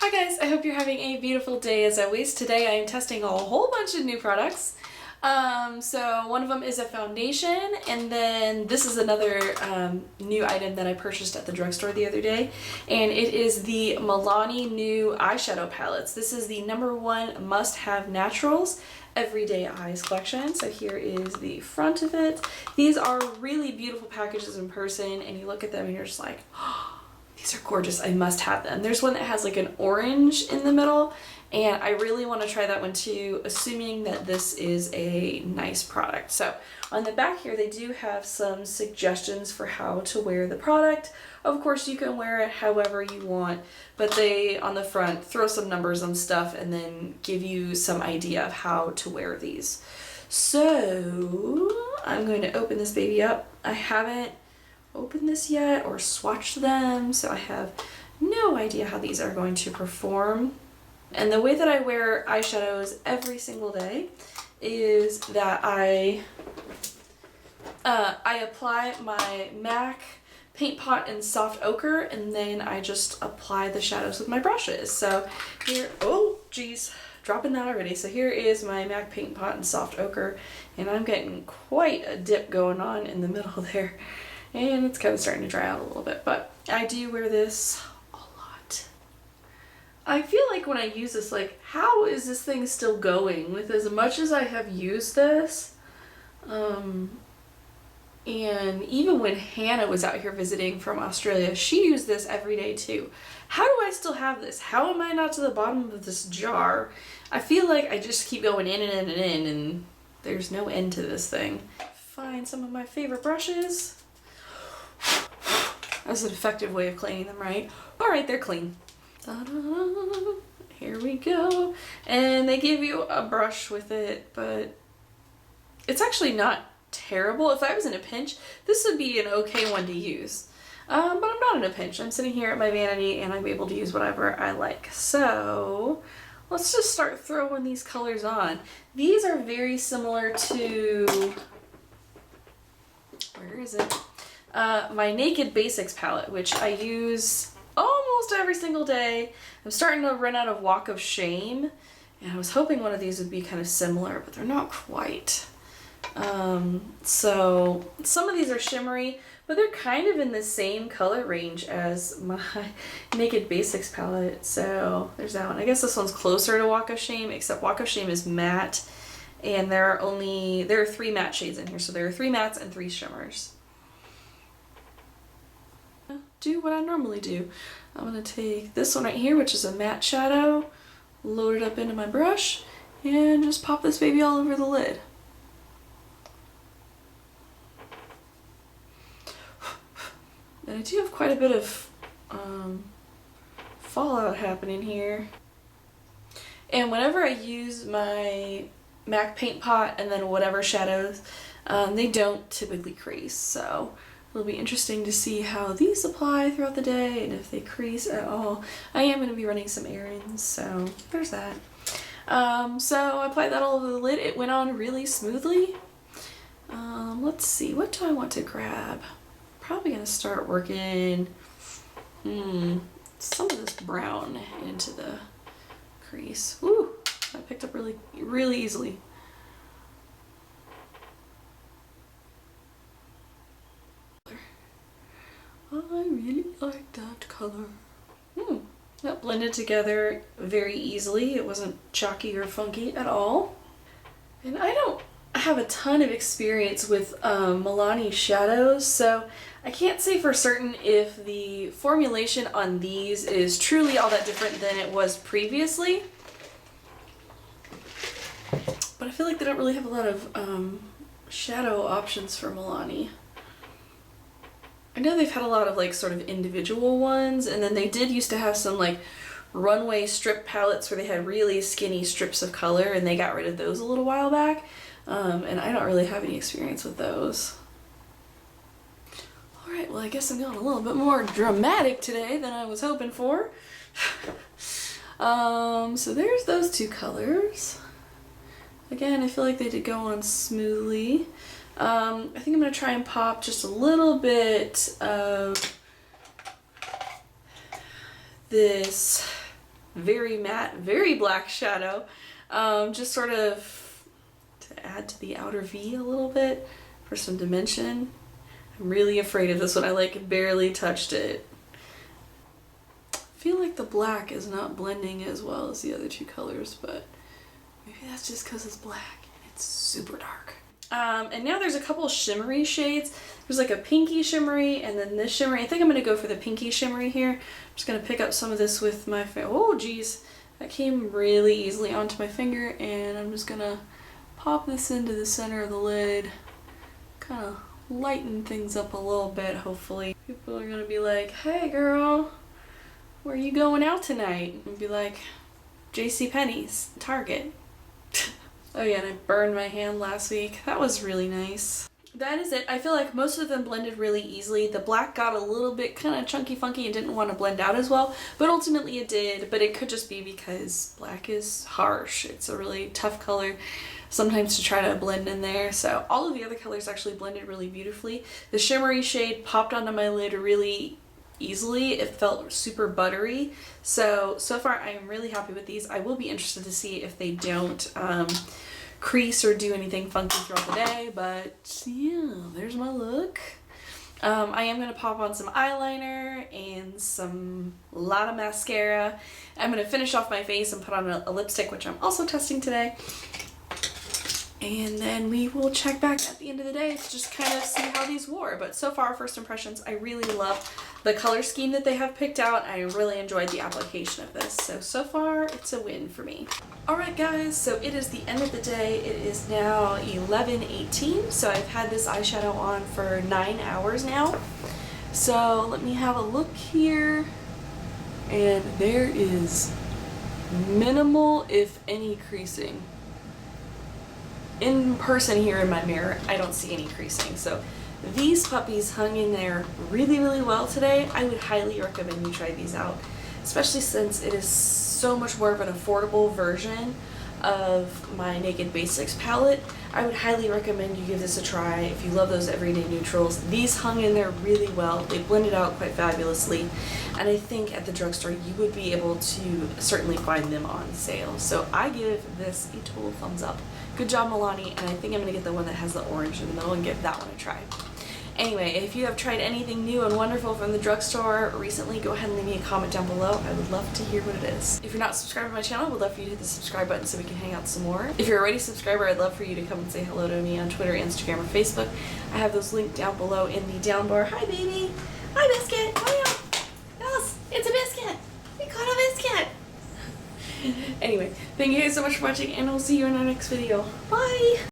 Hi guys, I hope you're having a beautiful day as always. Today I am testing a whole bunch of new products. So one of them is a foundation, and then this is another new item that I purchased at the drugstore the other day, and it is the Milani new eyeshadow palettes. This is the #1 must-have naturals everyday eyes collection. So here is the front of it. These are really beautiful packages in person, and you look at them and you're just like, oh, these are gorgeous, I must have them. There's one that has like an orange in the middle, and I really want to try that one too, assuming that this is a nice product. So on the back here, they do have some suggestions for how to wear the product. Of course, you can wear it however you want, but they, on the front, throw some numbers on stuff and then give you some idea of how to wear these. So I'm going to open this baby up. I haven't opened this yet or swatched them, so I have no idea how these are going to perform. And the way that I wear eyeshadows every single day is that I apply my MAC Paint Pot in Soft Ochre, and then I just apply the shadows with my brushes. So here, oh geez, dropping that already. So here is my MAC Paint Pot in Soft Ochre, and I'm getting quite a dip going on in the middle there. And it's kind of starting to dry out a little bit, but I do wear this a lot. I feel like when I use this, like, how is this thing still going with as much as I have used this? And even when Hannah was out here visiting from Australia, she used this every day too. How do I still have this? How am I not to the bottom of this jar? I feel like I just keep going in and in and in, and there's no end to this thing. Find some of my favorite brushes. That's an effective way of cleaning them, right? All right, they're clean. Ta-da! Here we go. And they give you a brush with it, but it's actually not terrible. If I was in a pinch, this would be an okay one to use. But I'm not in a pinch. I'm sitting here at my vanity and I'm able to use whatever I like. So let's just start throwing these colors on. These are very similar to, where is it? My Naked Basics palette, which I use almost every single day. I'm starting to run out of Walk of Shame, and I was hoping one of these would be kind of similar, but they're not quite. So some of these are shimmery, but they're kind of in the same color range as my Naked Basics palette. So there's that one. I guess this one's closer to Walk of Shame, except Walk of Shame is matte, and there are 3 matte shades in here. So there are 3 mattes and 3 shimmers. Do what I normally do. I'm going to take this one right here, which is a matte shadow, load it up into my brush, and just pop this baby all over the lid. And I do have quite a bit of fallout happening here. And whenever I use my MAC Paint Pot and then whatever shadows, they don't typically crease, so it'll be interesting to see how these apply throughout the day and if they crease at all. I am going to be running some errands, so there's that. So I applied that all over the lid. It went on really smoothly. Let's see, what do I want to grab? Probably going to start working some of this brown into the crease. Ooh, that picked up really, really easily. I really like that color. That blended together very easily. It wasn't chalky or funky at all. And I don't have a ton of experience with Milani shadows, so I can't say for certain if the formulation on these is truly all that different than it was previously. But I feel like they don't really have a lot of shadow options for Milani. I know they've had a lot of like sort of individual ones, and then they did used to have some like runway strip palettes where they had really skinny strips of color, and they got rid of those a little while back. And I don't really have any experience with those. Alright, well I guess I'm going a little bit more dramatic today than I was hoping for. So there's those 2 colors. Again, I feel like they did go on smoothly. I think I'm going to try and pop just a little bit of this very matte, very black shadow. Just sort of to add to the outer V a little bit for some dimension. I'm really afraid of this one. I like barely touched it. I feel like the black is not blending as well as the other two colors, but maybe that's just because it's black and it's super dark. And now there's a couple shimmery shades. There's like a pinky shimmery and then this shimmery. I think I'm going to go for the pinky shimmery here. I'm just going to pick up some of this with my oh geez, that came really easily onto my finger, and I'm just going to pop this into the center of the lid. Kind of lighten things up a little bit, hopefully. People are going to be like, hey girl, where are you going out tonight? And be like, JCPenney's, Target. Oh yeah, and I burned my hand last week. That was really nice. That is it. I feel like most of them blended really easily. The black got a little bit kind of chunky funky and didn't want to blend out as well, but ultimately it did. But it could just be because black is harsh. It's a really tough color sometimes to try to blend in there. So all of the other colors actually blended really beautifully. The shimmery shade popped onto my lid really easily. It felt super buttery. So far I'm really happy with these. I will be interested to see if they don't crease or do anything funky throughout the day, but yeah, there's my look. I am going to pop on some eyeliner and a lot of mascara. I'm going to finish off my face and put on a lipstick, which I'm also testing today. And then we will check back at the end of the day to just kind of see how these wore. But so far, first impressions, I really love the color scheme that they have picked out. I really enjoyed the application of this. So far, it's a win for me. Alright guys, so it is the end of the day. It is now 11:18. So I've had this eyeshadow on for 9 hours now. So let me have a look here. And there is minimal, if any, creasing. In person here in my mirror, I don't see any creasing. So these puppies hung in there really, really well today. I would highly recommend you try these out, especially since it is so much more of an affordable version of my Naked Basics palette. I would highly recommend you give this a try if you love those everyday neutrals. These hung in there really well. They blended out quite fabulously. And I think at the drugstore you would be able to certainly find them on sale. So I give this a total thumbs up. Good job, Milani, and I think I'm going to get the one that has the orange in the middle and give that one a try. Anyway, if you have tried anything new and wonderful from the drugstore recently, go ahead and leave me a comment down below. I would love to hear what it is. If you're not subscribed to my channel, I would love for you to hit the subscribe button so we can hang out some more. If you're already a subscriber, I'd love for you to come and say hello to me on Twitter, Instagram, or Facebook. I have those linked down below in the down bar. Hi, baby. Hi, Biscuit. Hi, yes, it's a biscuit. We caught a biscuit. Anyway, thank you guys so much for watching, and I'll see you in our next video. Bye!